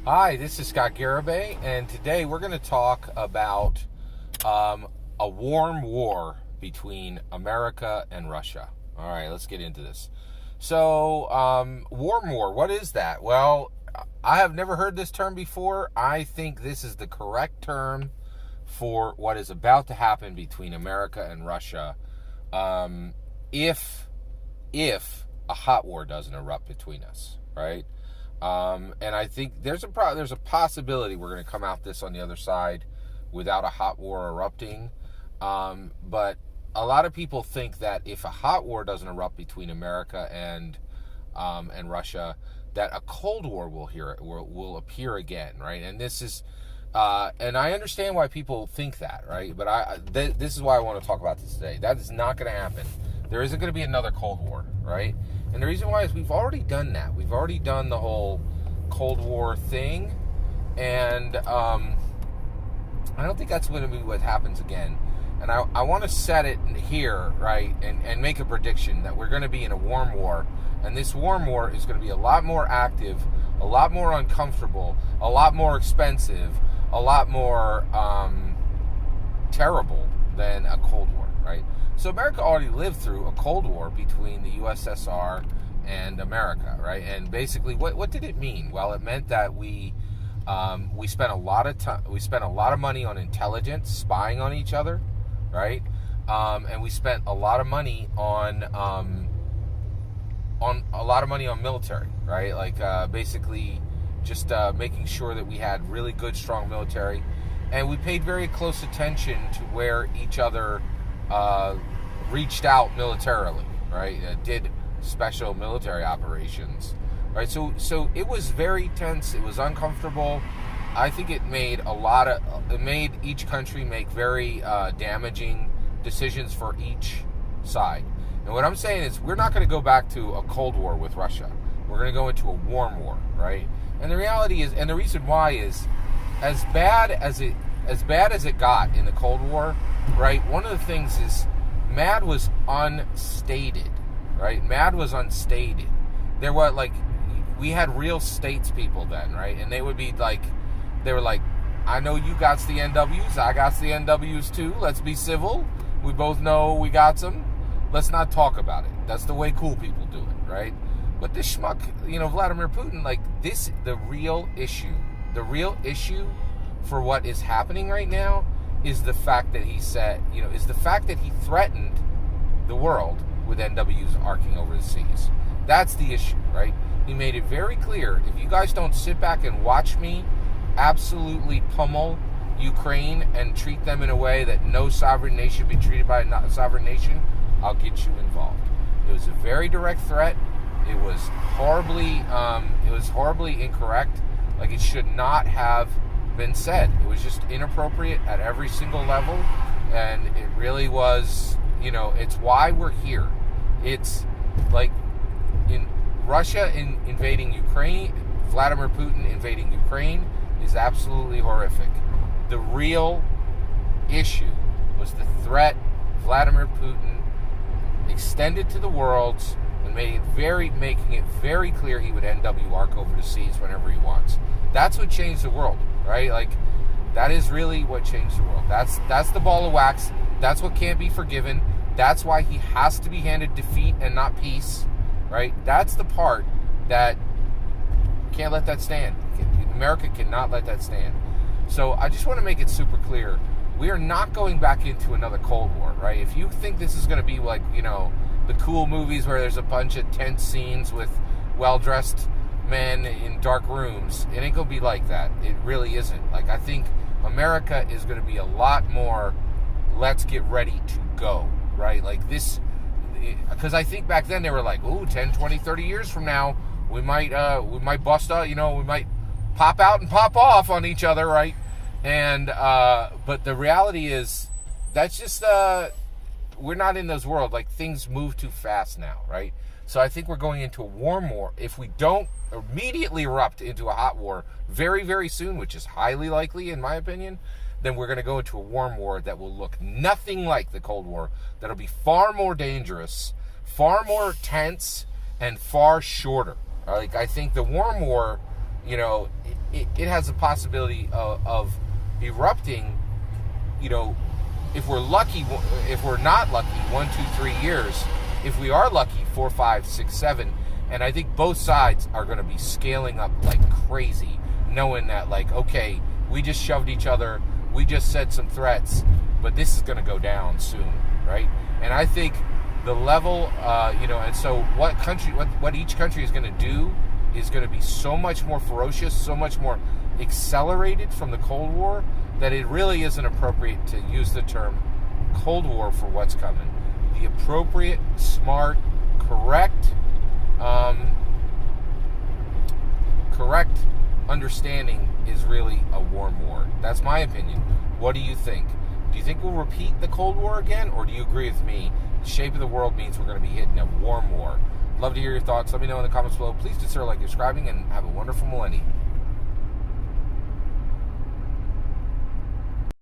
Hi, this is Scott Garibay, and today we're going to talk about a warm war between America and Russia. All right, let's get into this. So, warm war, what is that? Well, I have never heard this term before. I think this is the correct term for what is about to happen between America and Russia, if a hot war doesn't erupt between us, right? And I think there's a possibility we're going to come out this on the other side without a hot war erupting. But a lot of people think that if a hot war doesn't erupt between America and Russia, that a Cold War will appear again, right? And this is and I understand why people think that, right? But this is why I want to talk about this today. That is not going to happen. There isn't going to be another Cold War, right? And the reason why is we've already done that. We've already done the whole Cold War thing, and I don't think that's going to be what happens again. And I want to set it here, right, and make a prediction that we're going to be in a warm war, and this warm war is going to be a lot more active, a lot more uncomfortable, a lot more expensive, a lot more terrible than a Cold War, right? So America already lived through a Cold War between the USSR and America, right? And basically, what did it mean? Well, it meant that we spent a lot of time, we spent a lot of money on intelligence, spying on each other, right? And we spent a lot of money on military, right? Like basically just making sure that we had really good, strong military, and we paid very close attention to where each other reached out militarily, right? Did special military operations, right? So it was very tense. It was uncomfortable. I think it made each country make very damaging decisions for each side. And what I'm saying is we're not going to go back to a Cold War with Russia. We're going to go into a warm war, right? And the reality is, and the reason why is, as bad as it got in the Cold War, right? One of the things is MAD was unstated, right? MAD was unstated. There were we had real statespeople then, right? And they were like, I know you got the NWs, I got the NWs too. Let's be civil. We both know we got some. Let's not talk about it. That's the way cool people do it, right? But this schmuck, Vladimir Putin, the real issue for what is happening right now is the fact that he threatened the world with NWs arcing over the seas. That's the issue, right? He made it very clear, if you guys don't sit back and watch me absolutely pummel Ukraine and treat them in a way that no sovereign nation be treated by a sovereign nation, I'll get you involved. It was a very direct threat. It was horribly incorrect. Like, it should not have been said. It was just inappropriate at every single level, and it really was, it's why we're here. It's like in Russia invading Ukraine, Vladimir Putin invading Ukraine is absolutely horrific. The real issue was the threat Vladimir Putin extended to the world and making it very clear he would NW arc over the seas whenever he wants. That's what changed the world, right? Like, that is really what changed the world. That's the ball of wax. That's what can't be forgiven. That's why he has to be handed defeat and not peace, right? That's the part that can't let that stand. America cannot let that stand. So I just want to make it super clear. We are not going back into another Cold War, right? If you think this is going to be like, the cool movies where there's a bunch of tense scenes with well-dressed men in dark rooms, it ain't going to be like that. It really isn't. Like, I think America is going to be a lot more, let's get ready to go, right? Like this, because I think back then they were like, 10, 20, 30 years from now, we might bust out, we might pop out and pop off on each other, right? And, but the reality is, that's just, we're not in those worlds. Like, things move too fast now, right? So I think we're going into a warm war. If we don't immediately erupt into a hot war very, very soon, which is highly likely in my opinion, then we're going to go into a warm war that will look nothing like the Cold War. That'll be far more dangerous, far more tense, and far shorter. Like, I think the warm war, it has the possibility of erupting, if we're lucky, if we're not lucky, 1, 2, 3 years. If we are lucky, 4, 5, 6, 7. And I think both sides are going to be scaling up like crazy, knowing that, like, okay, we just shoved each other, we just said some threats, but this is going to go down soon, right? And I think the level, and so what each country is going to do is going to be so much more ferocious, so much more accelerated from the Cold War, that it really isn't appropriate to use the term Cold War for what's coming. The appropriate, smart, correct understanding is really a warm war. That's my opinion. What do you think? Do you think we'll repeat the Cold War again, or do you agree with me? The shape of the world means we're going to be hitting a warm war. Love to hear your thoughts. Let me know in the comments below. Please consider liking, subscribing, and have a wonderful millennium.